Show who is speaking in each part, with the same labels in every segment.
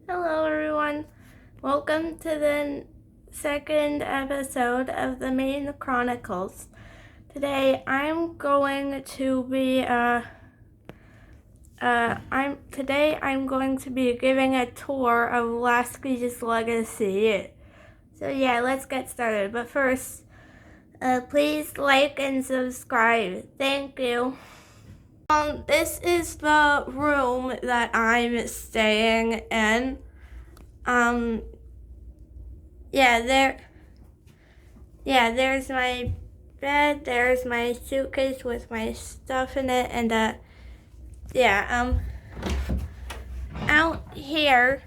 Speaker 1: Hello everyone, welcome to the second episode of the Maine Chronicles. Today I'm going to be giving a tour of Laskey's Legacy. So yeah, let's get started. But first, please like and subscribe. Thank you. This is the room that I'm staying in. There's my bed, there's my suitcase with my stuff in it, and out here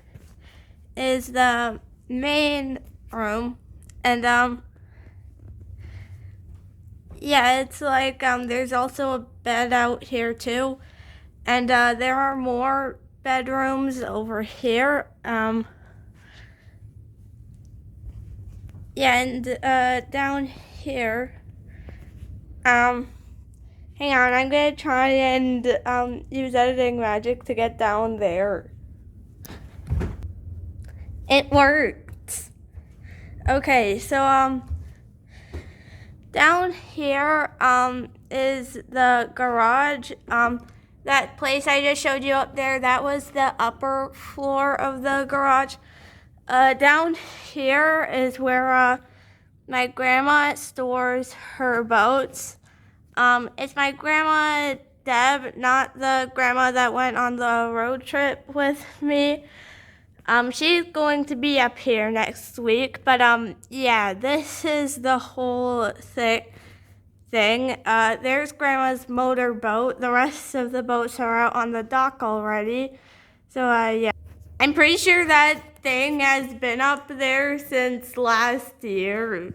Speaker 1: is the main room, and it's like there's also a bed out here too, and there are more bedrooms over here. Down here, hang on, I'm gonna try and use editing magic to get down there. It worked. Okay, so down here is the garage. That place I just showed you up there, that was the upper floor of the garage. Down here is where my grandma stores her boats. It's my grandma Deb, not the grandma that went on the road trip with me. She's going to be up here next week, but this is the whole thing. There's grandma's motor boat. The rest of the boats are out on the dock already. So I'm pretty sure that thing has been up there since last year.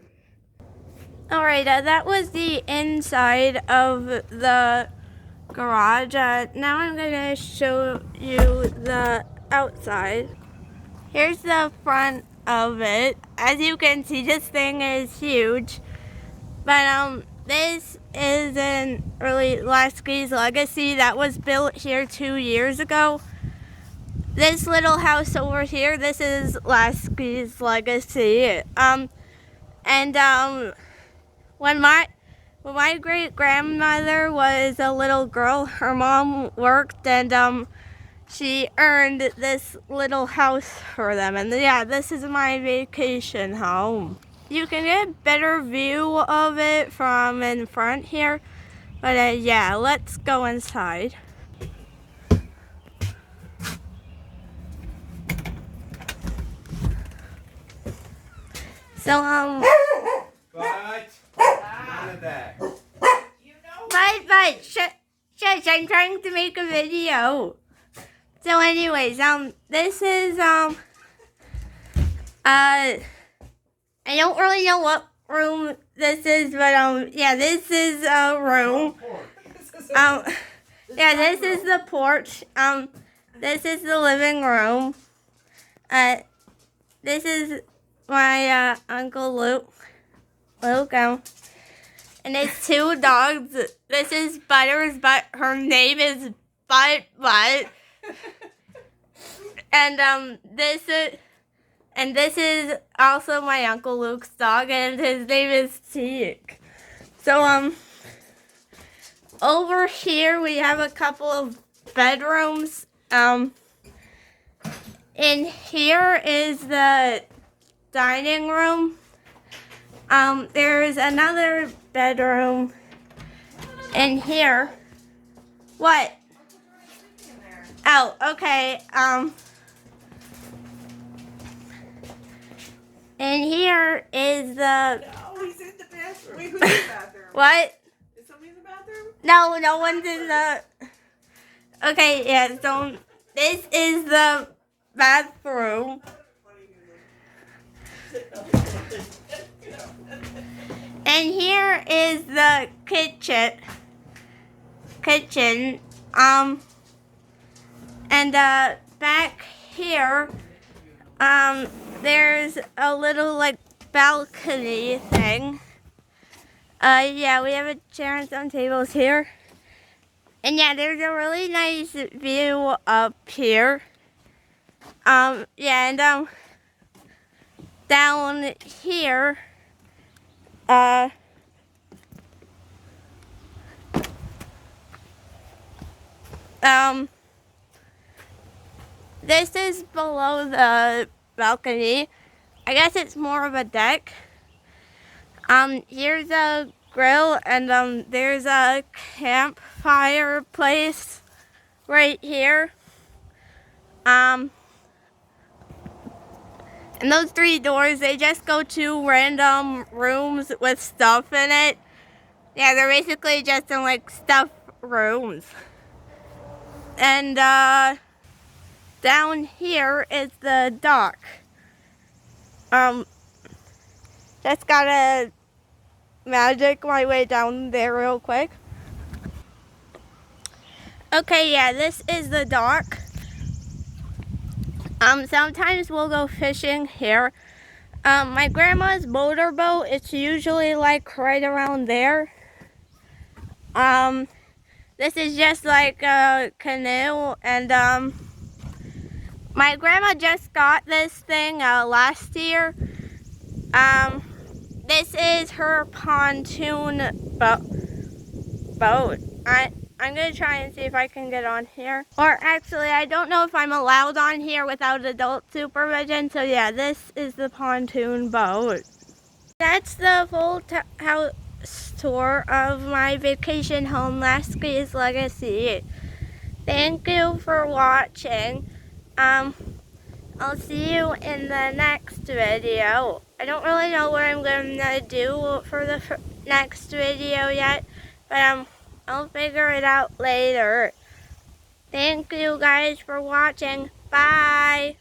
Speaker 1: Alright, that was the inside of the garage. Now I'm gonna show you the outside. Here's the front of it. As you can see, this thing is huge. But this isn't really Laskey's Legacy. That was built here 2 years ago. This little house over here, this is Laskey's Legacy. When my great grandmother was a little girl, her mom worked and she earned this little house for them. And this is my vacation home. You can get a better view of it from in front here. But let's go inside. So Shush, I'm trying to make a video. So anyways, this is I don't really know what room this is, but this is a room. This is the porch. This is the living room. This is my Uncle Luke. And it's 2 dogs. This is Butters, but her name is Butt. And this is also my Uncle Luke's dog, and his name is Teak. So over here we have a couple of bedrooms. In here is the dining room. There's another bedroom in here. What? Oh, okay. And here is the...
Speaker 2: Oh, he's in the bathroom. Wait, who's in the bathroom?
Speaker 1: What?
Speaker 2: Is somebody in the bathroom?
Speaker 1: No one's in the... Okay, so this is the bathroom. And here is the kitchen. And back here, there's a little balcony thing. We have a chair and some tables here. And there's a really nice view up here. Yeah, and down here, this is below the balcony. I guess it's more of a deck. Here's a grill, and there's a campfire place right here. And those 3 doors, they just go to random rooms with stuff in it. Yeah, they're basically just in like stuffed rooms. And down here is the dock. Just gotta magic my way down there real quick. Okay, yeah, this is the dock. Sometimes we'll go fishing here. My grandma's motorboat, it's usually like right around there. This is just like a canoe, and my grandma just got this thing last year. This is her pontoon boat. I'm gonna try and see if I can get on here. Or actually, I don't know if I'm allowed on here without adult supervision. So yeah, this is the pontoon boat. That's the full house tour of my vacation home, Laskey Legacy. Thank you for watching. I'll see you in the next video. I don't really know what I'm gonna do for the next video yet, but I'll figure it out later. Thank you guys for watching. Bye!